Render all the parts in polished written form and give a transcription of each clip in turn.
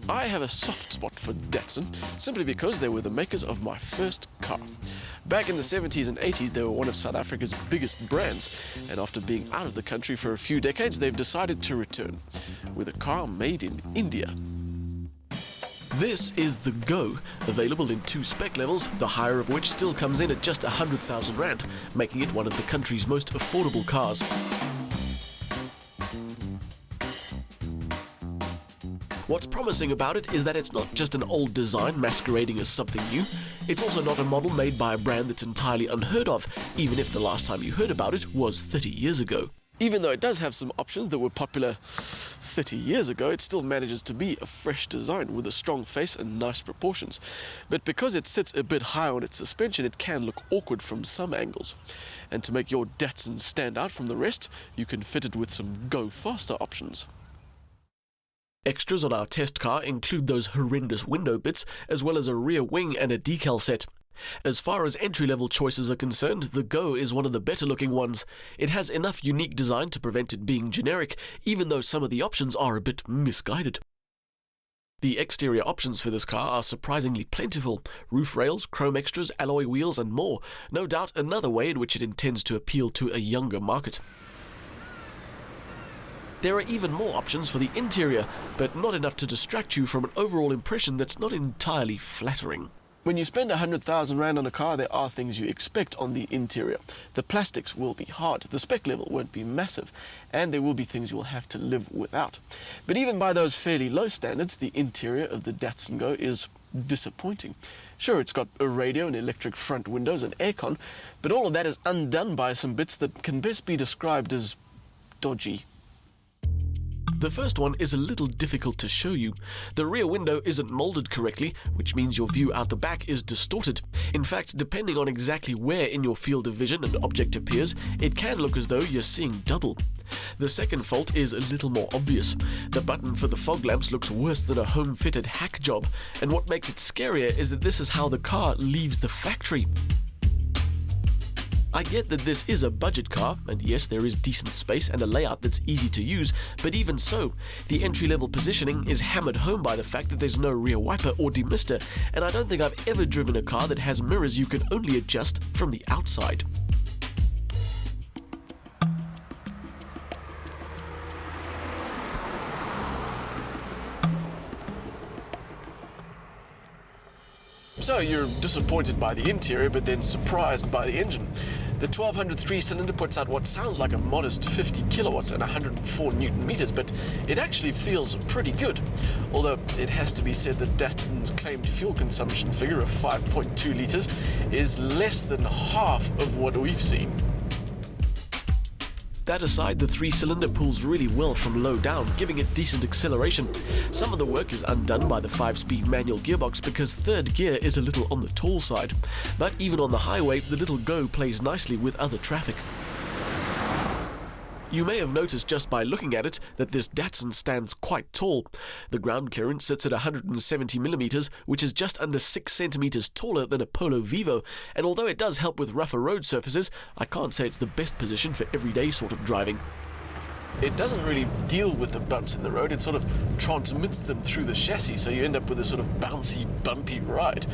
I have a soft spot for Datsun, simply because they were the makers of my first car. Back in the 70s and 80s, they were one of South Africa's biggest brands, and after being out of the country for a few decades, they've decided to return, with a car made in India. This is the Go, available in 2 spec levels, the higher of which still comes in at just 100,000 Rand, making it one of the country's most affordable cars. What's promising about it is that it's not just an old design masquerading as something new, it's also not a model made by a brand that's entirely unheard of, even if the last time you heard about it was 30 years ago. Even though it does have some options that were popular 30 years ago, it still manages to be a fresh design with a strong face and nice proportions. But because it sits a bit high on its suspension, it can look awkward from some angles. And to make your Datsun stand out from the rest, you can fit it with some Go Faster options. Extras on our test car include those horrendous window bits, as well as a rear wing and a decal set. As far as entry-level choices are concerned, the Go is one of the better-looking ones. It has enough unique design to prevent it being generic, even though some of the options are a bit misguided. The exterior options for this car are surprisingly plentiful: roof rails, chrome extras, alloy wheels and more. No doubt another way in which it intends to appeal to a younger market. There are even more options for the interior, but not enough to distract you from an overall impression that's not entirely flattering. When you spend 100,000 Rand on a car, there are things you expect on the interior. The plastics will be hard, the spec level won't be massive, and there will be things you will have to live without. But even by those fairly low standards, the interior of the Datsun Go is disappointing. Sure, it's got a radio and electric front windows and aircon, but all of that is undone by some bits that can best be described as dodgy. The first one is a little difficult to show you. The rear window isn't molded correctly, which means your view out the back is distorted. In fact, depending on exactly where in your field of vision an object appears, it can look as though you're seeing double. The second fault is a little more obvious. The button for the fog lamps looks worse than a home-fitted hack job, and what makes it scarier is that this is how the car leaves the factory. I get that this is a budget car, and yes, there is decent space and a layout that's easy to use, but even so, the entry-level positioning is hammered home by the fact that there's no rear wiper or demister, and I don't think I've ever driven a car that has mirrors you can only adjust from the outside. So you're disappointed by the interior, but then surprised by the engine. The 1200 3-cylinder puts out what sounds like a modest 50 kilowatts and 104 newton meters, but it actually feels pretty good. Although it has to be said that Datsun's claimed fuel consumption figure of 5.2 liters is less than half of what we've seen. That aside, the 3-cylinder pulls really well from low down, giving it decent acceleration. Some of the work is undone by the 5-speed manual gearbox because third gear is a little on the tall side. But even on the highway, the little Go plays nicely with other traffic. You may have noticed just by looking at it that this Datsun stands quite tall. The ground clearance sits at 170mm, which is just under 6 centimeters taller than a Polo Vivo, and although it does help with rougher road surfaces, I can't say it's the best position for everyday sort of driving. It doesn't really deal with the bumps in the road, it sort of transmits them through the chassis, so you end up with a sort of bouncy, bumpy ride.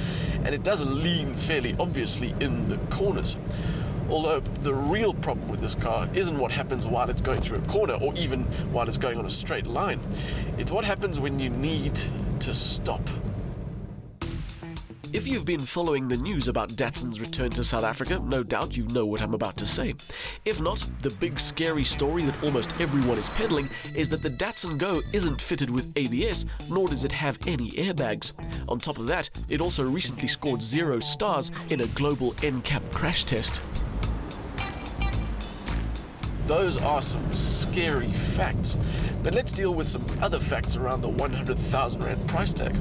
And it does lean fairly obviously in the corners. Although the real problem with this car isn't what happens while it's going through a corner or even while it's going on a straight line. It's what happens when you need to stop. If you've been following the news about Datsun's return to South Africa, no doubt you know what I'm about to say. If not, the big scary story that almost everyone is peddling is that the Datsun Go isn't fitted with ABS, nor does it have any airbags. On top of that, it also recently scored 0 stars in a global NCAP crash test. Those are some scary facts, but let's deal with some other facts around the 100,000 Rand price tag.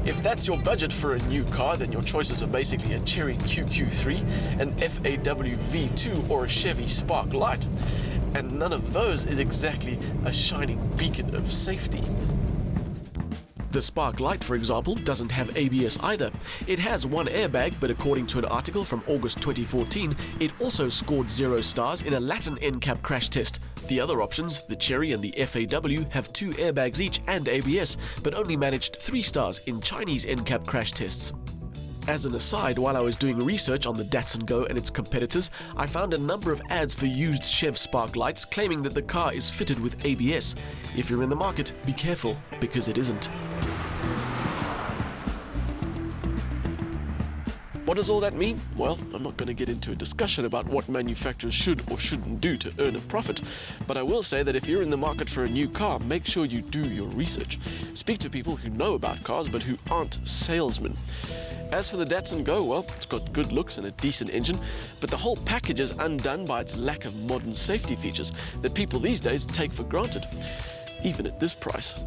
If that's your budget for a new car, then your choices are basically a Chery QQ3, an FAW V2 or a Chevy Spark Lite, and none of those is exactly a shining beacon of safety. The Spark Lite, for example, doesn't have ABS either. It has one airbag, but according to an article from August 2014, it also scored 0 stars in a Latin NCAP crash test. The other options, the Cherry and the FAW, have 2 airbags each and ABS, but only managed 3 stars in Chinese NCAP crash tests. As an aside, while I was doing research on the Datsun Go and its competitors, I found a number of ads for used Chev Spark Lights claiming that the car is fitted with ABS. If you're in the market, be careful, because it isn't. What does all that mean? Well, I'm not going to get into a discussion about what manufacturers should or shouldn't do to earn a profit, but I will say that if you're in the market for a new car, make sure you do your research. Speak to people who know about cars but who aren't salesmen. As for the Datsun Go, well, it's got good looks and a decent engine, but the whole package is undone by its lack of modern safety features that people these days take for granted, even at this price.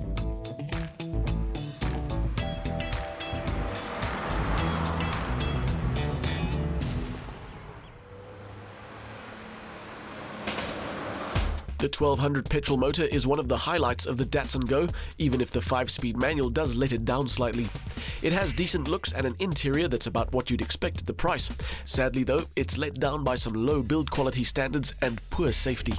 The 1200 petrol motor is one of the highlights of the Datsun Go, even if the 5-speed manual does let it down slightly. It has decent looks and an interior that's about what you'd expect at the price. Sadly though, it's let down by some low build quality standards and poor safety.